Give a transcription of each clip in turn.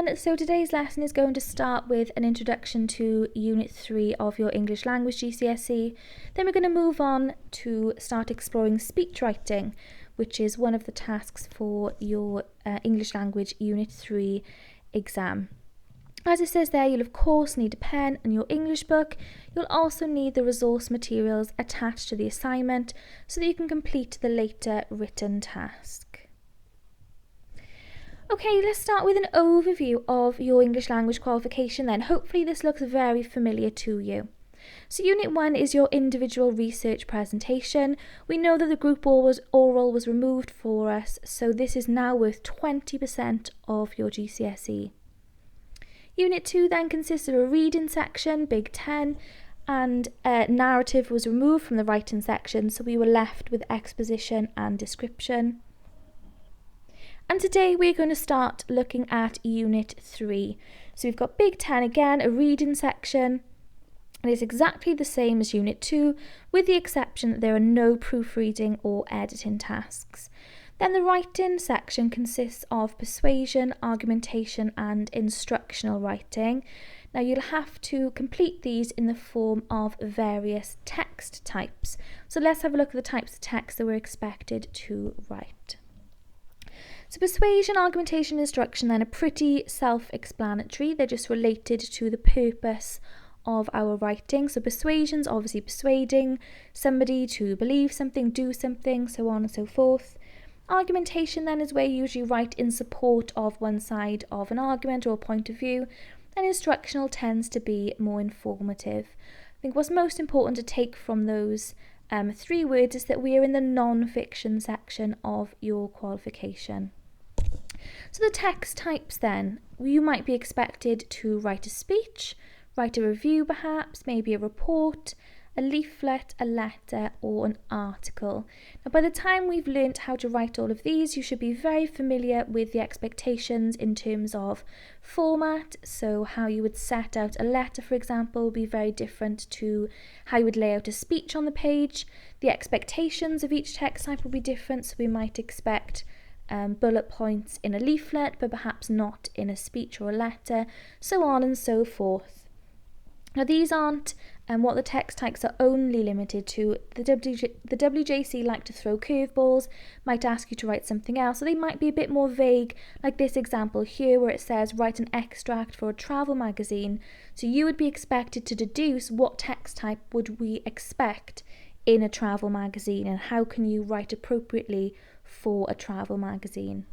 everyone, so today's lesson is going to start with an introduction to Unit 3 of your English Language GCSE. Then we're going to move on to start exploring speech writing, which is one of the tasks for your English Language Unit 3 exam. As it says there, you'll of course need a pen and your English book. You'll also need the resource materials attached to the assignment so that you can complete the later written task. Okay, let's start with an overview of your English language qualification then. Hopefully this looks very familiar to you. So Unit 1 is your individual research presentation. We know that the group oral was removed for us, so this is now worth 20% of your GCSE. Unit 2 then consists of a reading section, Big 10, and narrative was removed from the writing section, so we were left with exposition and description. And today we're going to start looking at Unit 3. So we've got Big 10 again, a reading section. And it's exactly the same as Unit 2, with the exception that there are no proofreading or editing tasks. Then the writing section consists of persuasion, argumentation and instructional writing. Now you'll have to complete these in the form of various text types. So let's have a look at the types of text that we're expected to write. So persuasion, argumentation, instruction then are pretty self-explanatory. They're just related to the purpose of our writing. So persuasion's obviously persuading somebody to believe something, do something, so on and so forth. Argumentation then is where you usually write in support of one side of an argument or a point of view. And instructional tends to be more informative. I think what's most important to take from those three words is that we are in the non-fiction section of your qualification. So the text types then, you might be expected to write a speech, write a review perhaps, maybe a report, a leaflet, a letter or an article. Now by the time we've learnt how to write all of these, you should be very familiar with the expectations in terms of format. So how you would set out a letter, for example, will be very different to how you would lay out a speech on the page. The expectations of each text type will be different, so we might expect bullet points in a leaflet, but perhaps not in a speech or a letter, so on and so forth. Now these aren't what the text types are only limited to. The WJEC like to throw curveballs, might ask you to write something else, so they might be a bit more vague, like this example here where it says write an extract for a travel magazine. So you would be expected to deduce what text type would we expect in a travel magazine and how can you write appropriately for a travel magazine.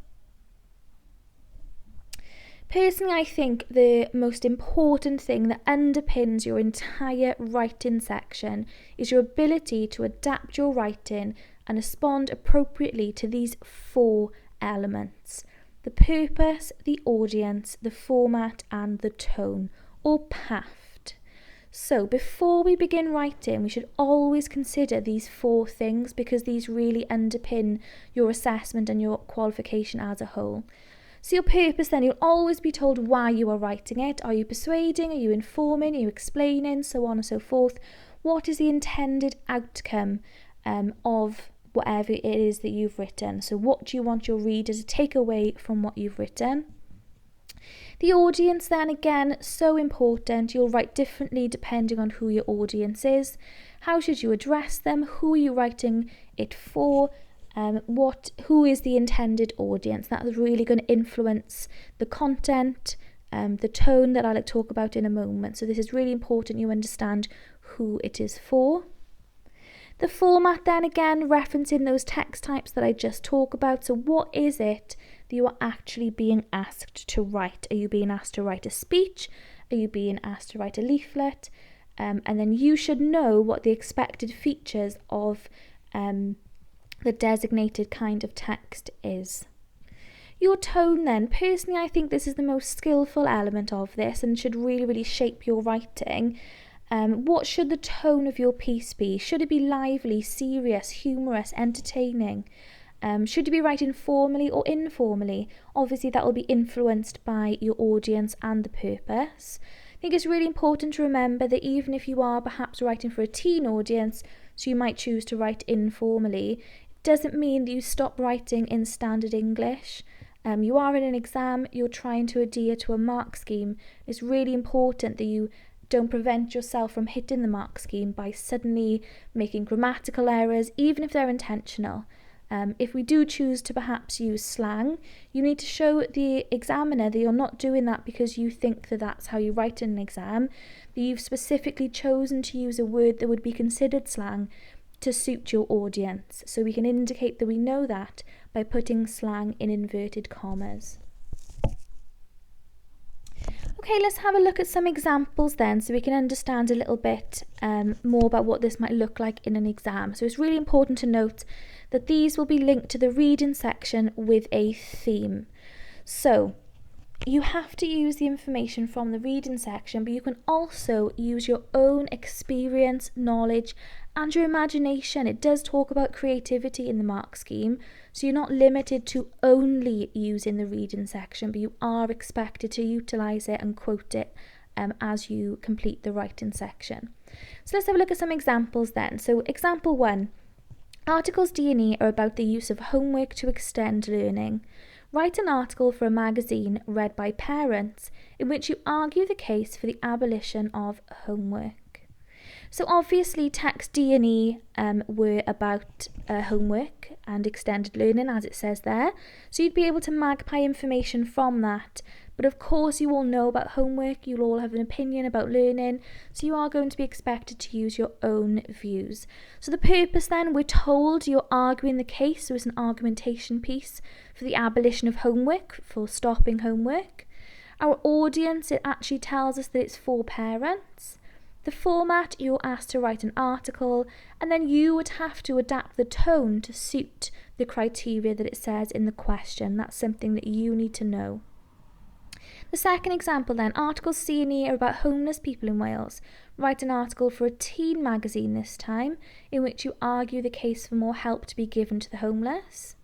Personally, I think the most important thing that underpins your entire writing section is your ability to adapt your writing and respond appropriately to these four elements: the purpose, the audience, the format and the tone, or PAFT. So before we begin writing, we should always consider these four things because these really underpin your assessment and your qualification as a whole. So your purpose then, you'll always be told why you are writing it. Are you persuading? Are you informing? Are you explaining? So on and so forth. What is the intended outcome of whatever it is that you've written? So what do you want your reader to take away from what you've written? The audience then, again, so important. You'll write differently depending on who your audience is. How should you address them? Who are you writing it for? Who is the intended audience? That's really going to influence the content, the tone that I'll talk about in a moment. So this is really important you understand who it is for. The format then, again, referencing those text types that I just talked about. So what is it that you are actually being asked to write? Are you being asked to write a speech? Are you being asked to write a leaflet? And then you should know what the expected features of the designated kind of text is. Your tone then, personally I think this is the most skillful element of this and should really, really shape your writing. What should the tone of your piece be? Should it be lively, serious, humorous, entertaining? Should you be writing formally or informally? Obviously that will be influenced by your audience and the purpose. I think it's really important to remember that even if you are perhaps writing for a teen audience, so you might choose to write informally, doesn't mean that you stop writing in standard English. You are in an exam, you're trying to adhere to a mark scheme. It's really important that you don't prevent yourself from hitting the mark scheme by suddenly making grammatical errors, even if they're intentional. If we do choose to perhaps use slang, you need to show the examiner that you're not doing that because you think that that's how you write in an exam, that you've specifically chosen to use a word that would be considered slang to suit your audience. So we can indicate that we know that by putting slang in inverted commas. Okay, let's have a look at some examples then so we can understand a little bit more about what this might look like in an exam. So it's really important to note that these will be linked to the reading section with a theme. So you have to use the information from the reading section, but you can also use your own experience, knowledge, and your imagination. It does talk about creativity in the mark scheme, so you're not limited to only using the reading section, but you are expected to utilise it and quote it as you complete the writing section. So let's have a look at some examples then. So example 1, articles D and E are about the use of homework to extend learning. Write an article for a magazine read by parents in which you argue the case for the abolition of homework. So obviously text D and E were about homework and extended learning, as it says there. So you'd be able to magpie information from that. But of course you all know about homework, you'll all have an opinion about learning, so you are going to be expected to use your own views. So the purpose then, we're told you're arguing the case, so it's an argumentation piece for the abolition of homework, for stopping homework. Our audience, it actually tells us that it's for parents. The format, you're asked to write an article, and then you would have to adapt the tone to suit the criteria that it says in the question. That's something that you need to know. The second example then, articles C and E are about homeless people in Wales. Write an article for a teen magazine this time, in which you argue the case for more help to be given to the homeless.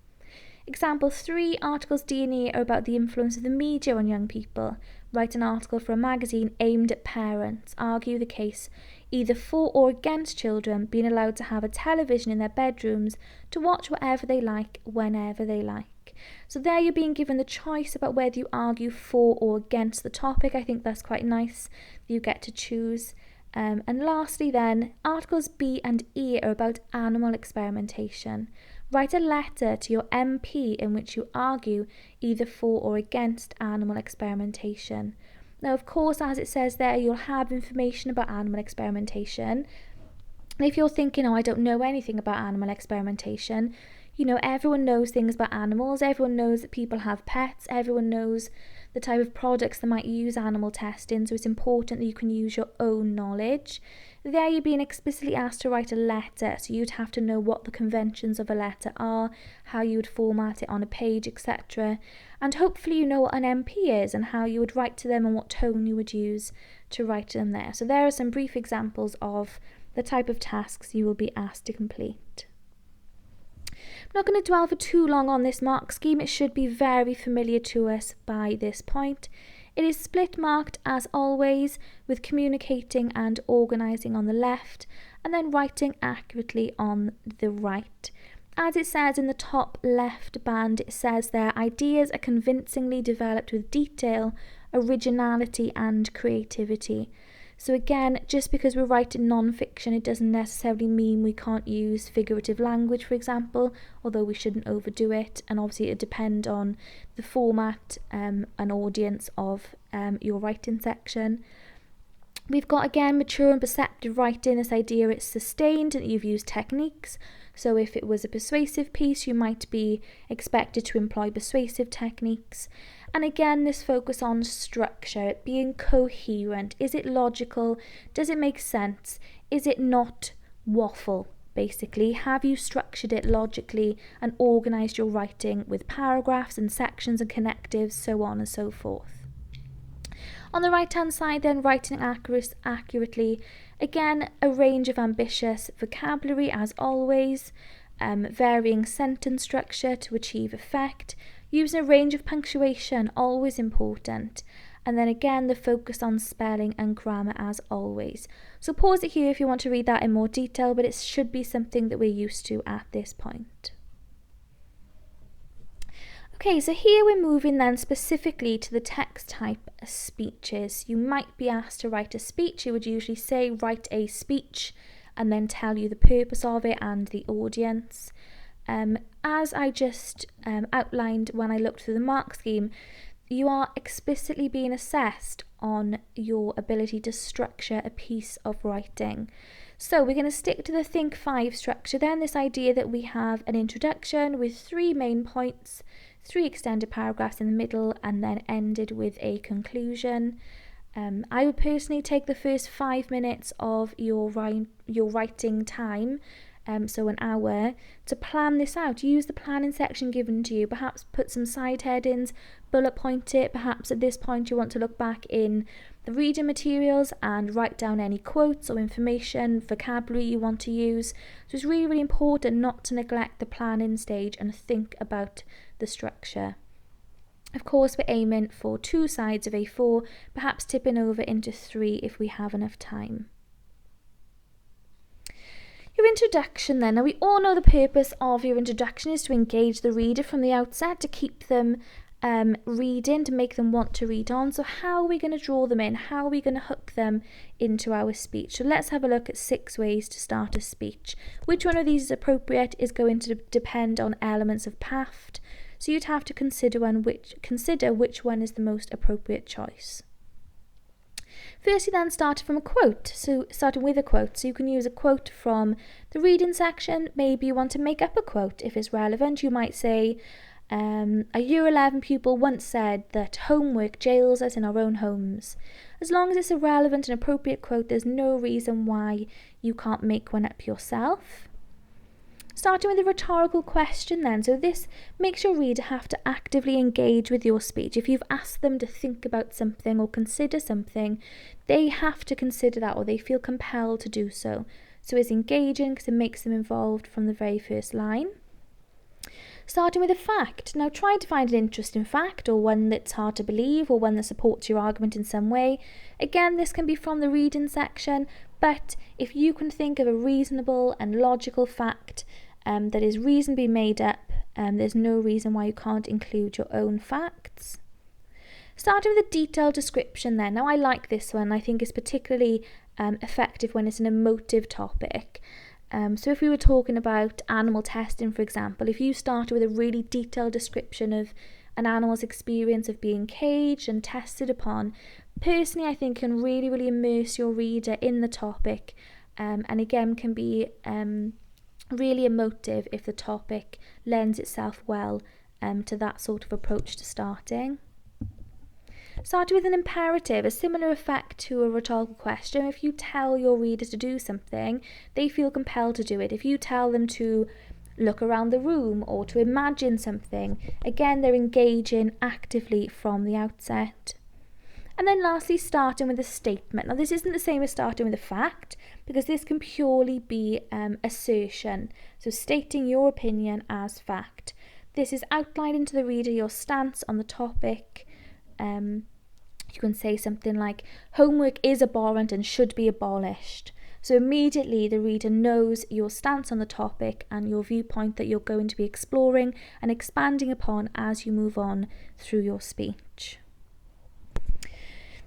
Example 3, articles D and E are about the influence of the media on young people. Write an article for a magazine aimed at parents. Argue the case either for or against children being allowed to have a television in their bedrooms to watch whatever they like, whenever they like. So there you're being given the choice about whether you argue for or against the topic. I think that's quite nice that you get to choose. And lastly then, articles B and E are about animal experimentation. Write a letter to your MP in which you argue either for or against animal experimentation. Now, of course, as it says there, you'll have information about animal experimentation. And if you're thinking, oh, I don't know anything about animal experimentation, you know, everyone knows things about animals. Everyone knows that people have pets. Everyone knows the type of products that might use animal testing. So it's important that you can use your own knowledge. There you're being explicitly asked to write a letter. So you'd have to know what the conventions of a letter are, how you would format it on a page, etc. And hopefully you know what an MP is and how you would write to them and what tone you would use to write to them there. So there are some brief examples of the type of tasks you will be asked to complete. I'm not going to dwell for too long on this mark scheme. It should be very familiar to us by this point. It is split marked as always, with communicating and organising on the left and then writing accurately on the right. As it says in the top left band, it says there, ideas are convincingly developed with detail, originality and creativity. So again, just because we're writing non-fiction, it doesn't necessarily mean we can't use figurative language, for example, although we shouldn't overdo it. And obviously it depends on the format and audience of your writing section. We've got, again, mature and perceptive writing, this idea it's sustained and you've used techniques. So if it was a persuasive piece, you might be expected to employ persuasive techniques. And again, this focus on structure, it being coherent. Is it logical? Does it make sense? Is it not waffle, basically? Have you structured it logically and organised your writing with paragraphs and sections and connectives, so on and so forth? On the right-hand side then, writing accurately. Again, a range of ambitious vocabulary as always, varying sentence structure to achieve effect, using a range of punctuation, always important. And then again, the focus on spelling and grammar as always. So pause it here if you want to read that in more detail, but it should be something that we're used to at this point. Okay, so here we're moving then specifically to the text type speeches. You might be asked to write a speech. You would usually say write a speech and then tell you the purpose of it and the audience. As I just outlined when I looked through the mark scheme, you are explicitly being assessed on your ability to structure a piece of writing. So we're going to stick to the Think 5 structure then, this idea that we have an introduction with 3 main points, 3 extended paragraphs in the middle, and then ended with a conclusion. I would personally take the first 5 minutes of your writing time, so an hour, to plan this out. Use the planning section given to you. Perhaps put some side headings, bullet point it. Perhaps at this point you want to look back in the reading materials and write down any quotes or information, vocabulary you want to use. So it's really, really important not to neglect the planning stage and think about the structure. Of course, we're aiming for 2 sides of A4, perhaps tipping over into 3 if we have enough time. Your introduction then. Now we all know the purpose of your introduction is to engage the reader from the outset, to keep them reading, to make them want to read on. So how are we going to draw them in? How are we going to hook them into our speech? So let's have a look at 6 ways to start a speech. Which one of these is appropriate is going to depend on elements of PAFT. So you'd have to consider which one is the most appropriate choice. Firstly then, starting from a quote. So starting with a quote. So you can use a quote from the reading section. Maybe you want to make up a quote if it's relevant. You might say, a Year 11 pupil once said that homework jails us in our own homes. As long as it's a relevant and appropriate quote, there's no reason why you can't make one up yourself. Starting with a rhetorical question then. So this makes your reader have to actively engage with your speech. If you've asked them to think about something or consider something, they have to consider that, or they feel compelled to do so. So it's engaging because it makes them involved from the very first line. Starting with a fact. Now try to find an interesting fact, or one that's hard to believe, or one that supports your argument in some way. Again, this can be from the reading section, but if you can think of a reasonable and logical fact that is reasonably made up, there's no reason why you can't include your own facts. Starting with a detailed description then. Now I like this one. I think it's particularly effective when it's an emotive topic. So if we were talking about animal testing, for example, if you started with a really detailed description of an animal's experience of being caged and tested upon, personally I think can really, really immerse your reader in the topic, and again can be really emotive if the topic lends itself well to that sort of approach to starting. Starting with an imperative, a similar effect to a rhetorical question. If you tell your readers to do something, they feel compelled to do it. If you tell them to look around the room or to imagine something, again, they're engaging actively from the outset. And then lastly, starting with a statement. Now, this isn't the same as starting with a fact, because this can purely be assertion. So stating your opinion as fact. This is outlining to the reader your stance on the topic. You can say something like, homework is abhorrent and should be abolished. So immediately the reader knows your stance on the topic and your viewpoint that you're going to be exploring and expanding upon as you move on through your speech.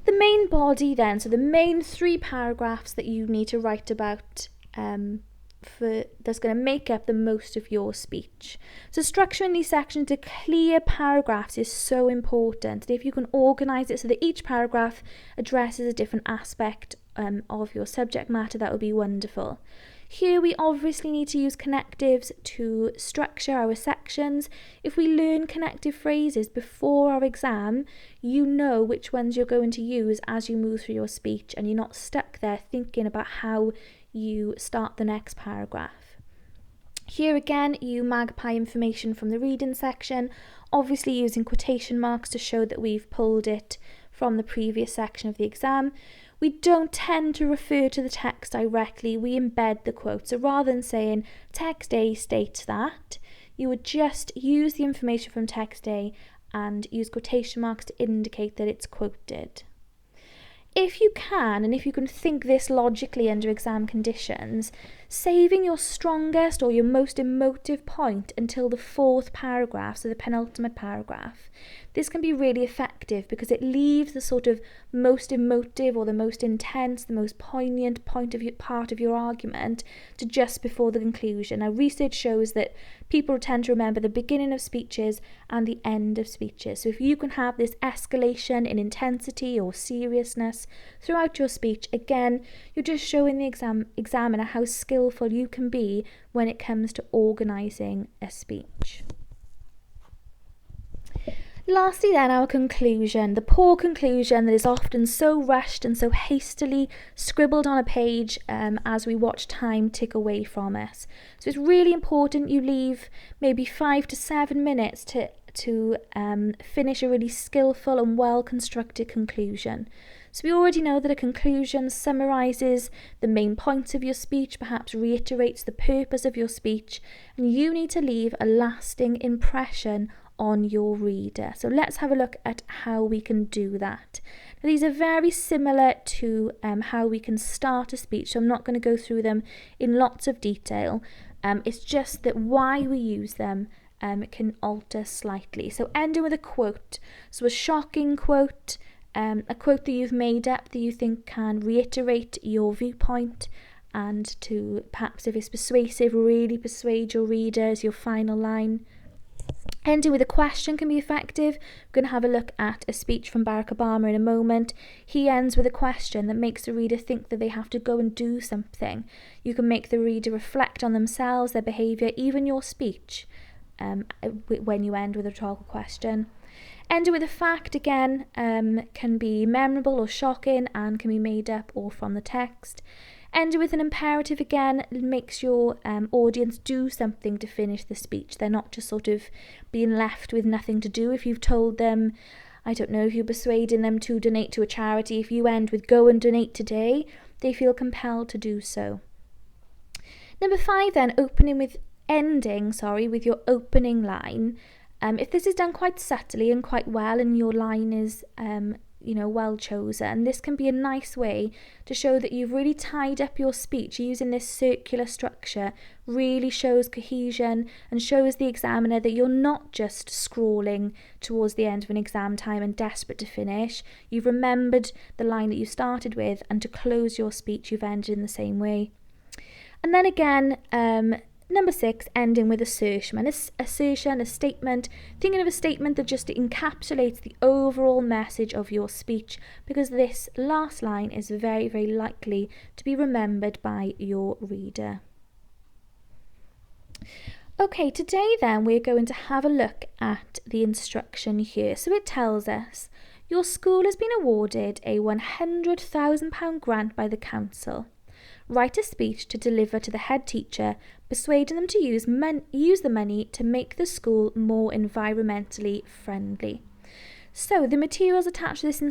The main body then, so the main 3 paragraphs that you need to write about that's going to make up the most of your speech. So structuring these sections to clear paragraphs is so important. And if you can organise it so that each paragraph addresses a different aspect of your subject matter, that would be wonderful. Here we obviously need to use connectives to structure our sections. If we learn connective phrases before our exam, you know which ones you're going to use as you move through your speech, and you're not stuck there thinking about how you start the next paragraph. Here again, you magpie information from the reading section, obviously using quotation marks to show that we've pulled it from the previous section of the exam. We don't tend to refer to the text directly, we embed the quote. So rather than saying text A states that, you would just use the information from text A and use quotation marks to indicate that it's quoted. If you can, and if you can think this logically under exam conditions, saving your strongest or your most emotive point until the fourth paragraph, so the penultimate paragraph. This can be really effective because it leaves the sort of most emotive or the most intense, the most poignant part of your argument to just before the conclusion. Now, research shows that people tend to remember the beginning of speeches and the end of speeches. So if you can have this escalation in intensity or seriousness throughout your speech, again, you're just showing the examiner how skillful you can be when it comes to organising a speech. Lastly then, our conclusion, the poor conclusion that is often so rushed and so hastily scribbled on a page as we watch time tick away from us. So it's really important you leave maybe 5 to 7 minutes to finish a really skillful and well-constructed conclusion. So we already know that a conclusion summarises the main points of your speech, perhaps reiterates the purpose of your speech, and you need to leave a lasting impression on your reader. So let's have a look at how we can do that. Now, these are very similar to how we can start a speech, so I'm not going to go through them in lots of detail. It's just that why we use them can alter slightly. So ending with a quote, so a shocking quote, a quote that you've made up that you think can reiterate your viewpoint and to perhaps, if it's persuasive, really persuade your readers, your final line. Ending with a question can be effective. We're going to have a look at a speech from Barack Obama in a moment. He ends with a question that makes the reader think that they have to go and do something. You can make the reader reflect on themselves, their behaviour, even your speech when you end with a rhetorical question. Ending with a fact, again, can be memorable or shocking and can be made up or from the text. Ending with an imperative, again, makes your audience do something to finish the speech. They're not just sort of being left with nothing to do. If you've told them, I don't know, if you're persuading them to donate to a charity, if you end with go and donate today, they feel compelled to do so. Number 5 then, ending with your opening line. If this is done quite subtly and quite well and your line is well chosen, this can be a nice way to show that you've really tied up your speech. Using this circular structure really shows cohesion and shows the examiner that you're not just scrawling towards the end of an exam time and desperate to finish. You've remembered the line that you started with, and to close your speech you've ended in the same way. And then again, number 6, ending with assertion, a statement, thinking of a statement that just encapsulates the overall message of your speech, because this last line is very, very likely to be remembered by your reader. Okay, today then we're going to have a look at the instruction here. So it tells us, your school has been awarded a £100,000 grant by the council. Write a speech to deliver to the head teacher, persuading them to use the money to make the school more environmentally friendly. So the materials attached to this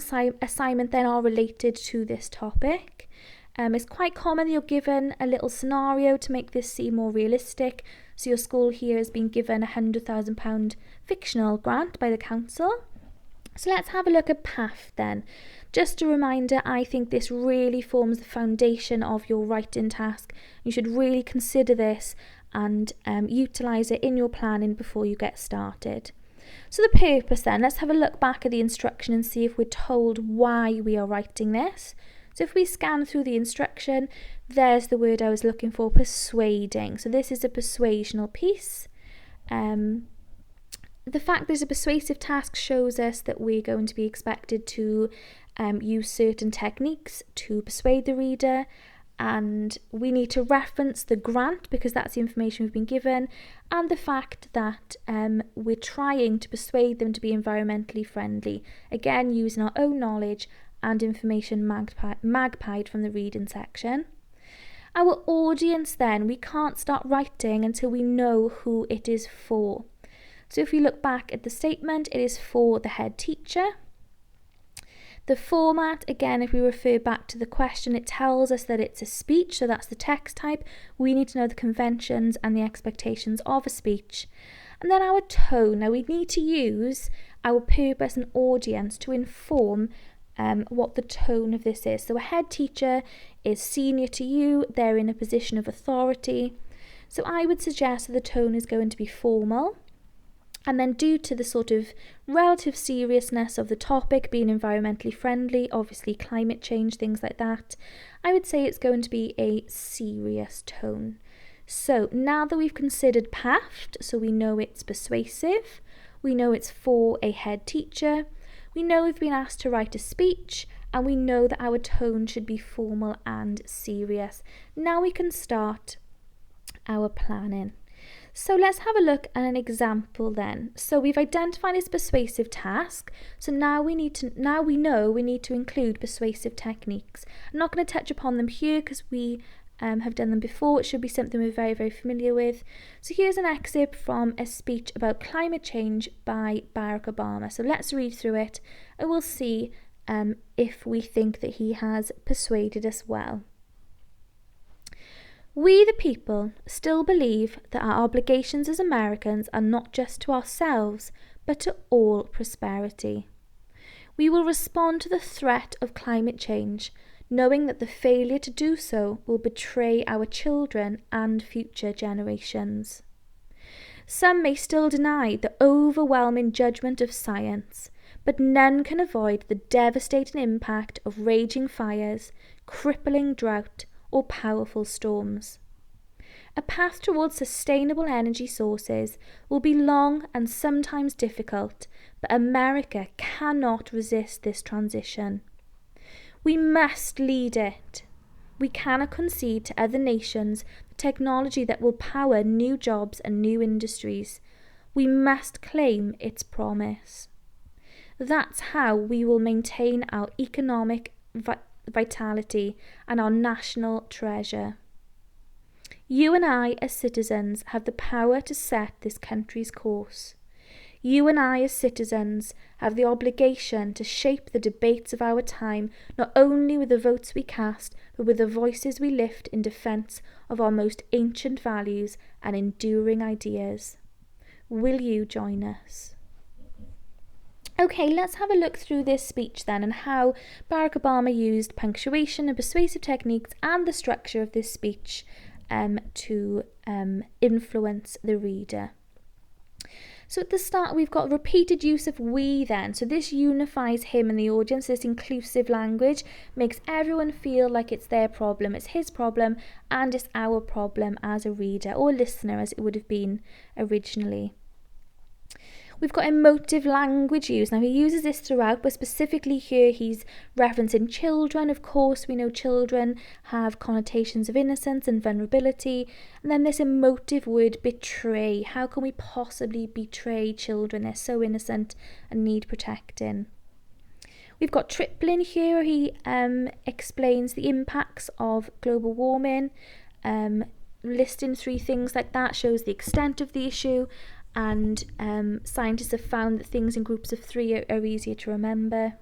assignment then are related to this topic. It's quite common that you're given a little scenario to make this seem more realistic. So your school here has been given a £100,000 fictional grant by the council. So let's have a look at PAF then. Just a reminder, I think this really forms the foundation of your writing task. You should really consider this and utilise it in your planning before you get started. So the purpose then, let's have a look back at the instruction and see if we're told why we are writing this. So if we scan through the instruction, there's the word I was looking for, persuading. So this is a persuasional piece. The fact there's a persuasive task shows us that we're going to be expected to use certain techniques to persuade the reader, and we need to reference the grant because that's the information we've been given, and the fact that we're trying to persuade them to be environmentally friendly, again using our own knowledge and information magpied from the reading section. Our audience then, we can't start writing until we know who it is for. So if we look back at the statement, it is for the head teacher. The format, again, if we refer back to the question, it tells us that it's a speech, so that's the text type. We need to know the conventions and the expectations of a speech. And then our tone. Now we need to use our purpose and audience to inform what the tone of this is. So a head teacher is senior to you, they're in a position of authority. So I would suggest that the tone is going to be formal. And then due to the sort of relative seriousness of the topic being environmentally friendly, obviously climate change, things like that, I would say it's going to be a serious tone. So now that we've considered PAFT, so we know it's persuasive, we know it's for a head teacher, we know we've been asked to write a speech, and we know that our tone should be formal and serious. Now we can start our planning. So let's have a look at an example then. So we've identified this persuasive task. So now we know we need to include persuasive techniques. I'm not going to touch upon them here because we have done them before. It should be something we're very, very familiar with. So here's an excerpt from a speech about climate change by Barack Obama. So let's read through it and we'll see if we think that he has persuaded us well. We, the people, still believe that our obligations as Americans are not just to ourselves, but to all prosperity. We will respond to the threat of climate change, knowing that the failure to do so will betray our children and future generations. Some may still deny the overwhelming judgment of science, but none can avoid the devastating impact of raging fires, crippling drought, or powerful storms. A path towards sustainable energy sources will be long and sometimes difficult, but America cannot resist this transition. We must lead it. We cannot concede to other nations the technology that will power new jobs and new industries. We must claim its promise. That's how we will maintain our economic vitality and our national treasure. You and I as citizens have the power to set this country's course. You and I as citizens have the obligation to shape the debates of our time, not only with the votes we cast, but with the voices we lift in defence of our most ancient values and enduring ideas. Will you join us? Okay, let's have a look through this speech then and how Barack Obama used punctuation and persuasive techniques and the structure of this speech to influence the reader. So at the start we've got repeated use of we then. So this unifies him and the audience. This inclusive language makes everyone feel like it's their problem, it's his problem, and it's our problem as a reader or listener as it would have been originally. We've got emotive language use. Now he uses this throughout, but specifically here he's referencing children. Of course, we know children have connotations of innocence and vulnerability. And then this emotive word, betray. How can we possibly betray children? They're so innocent and need protecting. We've got Triplin here. He explains the impacts of global warming. Listing 3 things like that shows the extent of the issue. And scientists have found that things in groups of 3 are easier to remember.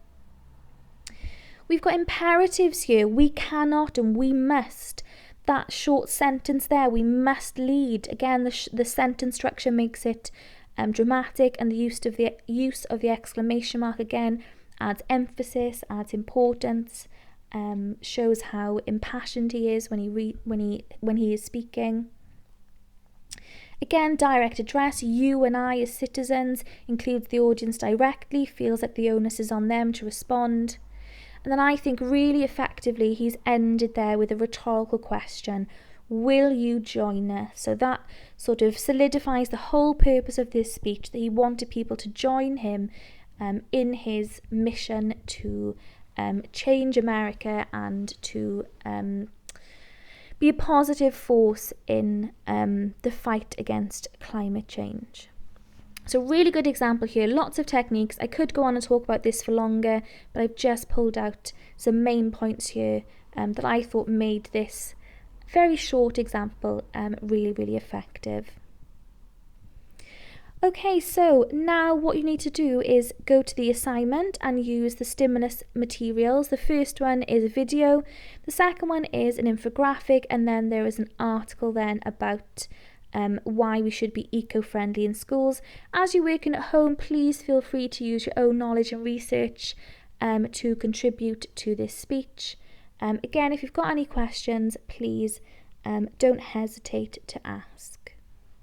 We've got imperatives here. We cannot and we must. That short sentence there, we must lead. Again, the sentence structure makes it dramatic, and the use of the exclamation mark again adds emphasis, adds importance, shows how impassioned he is when he is speaking. Again, direct address, you and I as citizens, includes the audience directly, feels like the onus is on them to respond. And then I think really effectively he's ended there with a rhetorical question. Will you join us? So that sort of solidifies the whole purpose of this speech, that he wanted people to join him in his mission to change America and to be a positive force in the fight against climate change. So really good example here, lots of techniques. I could go on and talk about this for longer, but I've just pulled out some main points here that I thought made this very short example really, really effective. Okay, so now what you need to do is go to the assignment and use the stimulus materials. The first one is a video, the second one is an infographic, and then there is an article then about why we should be eco-friendly in schools. As you're working at home, please feel free to use your own knowledge and research to contribute to this speech. Again, if you've got any questions, please don't hesitate to ask.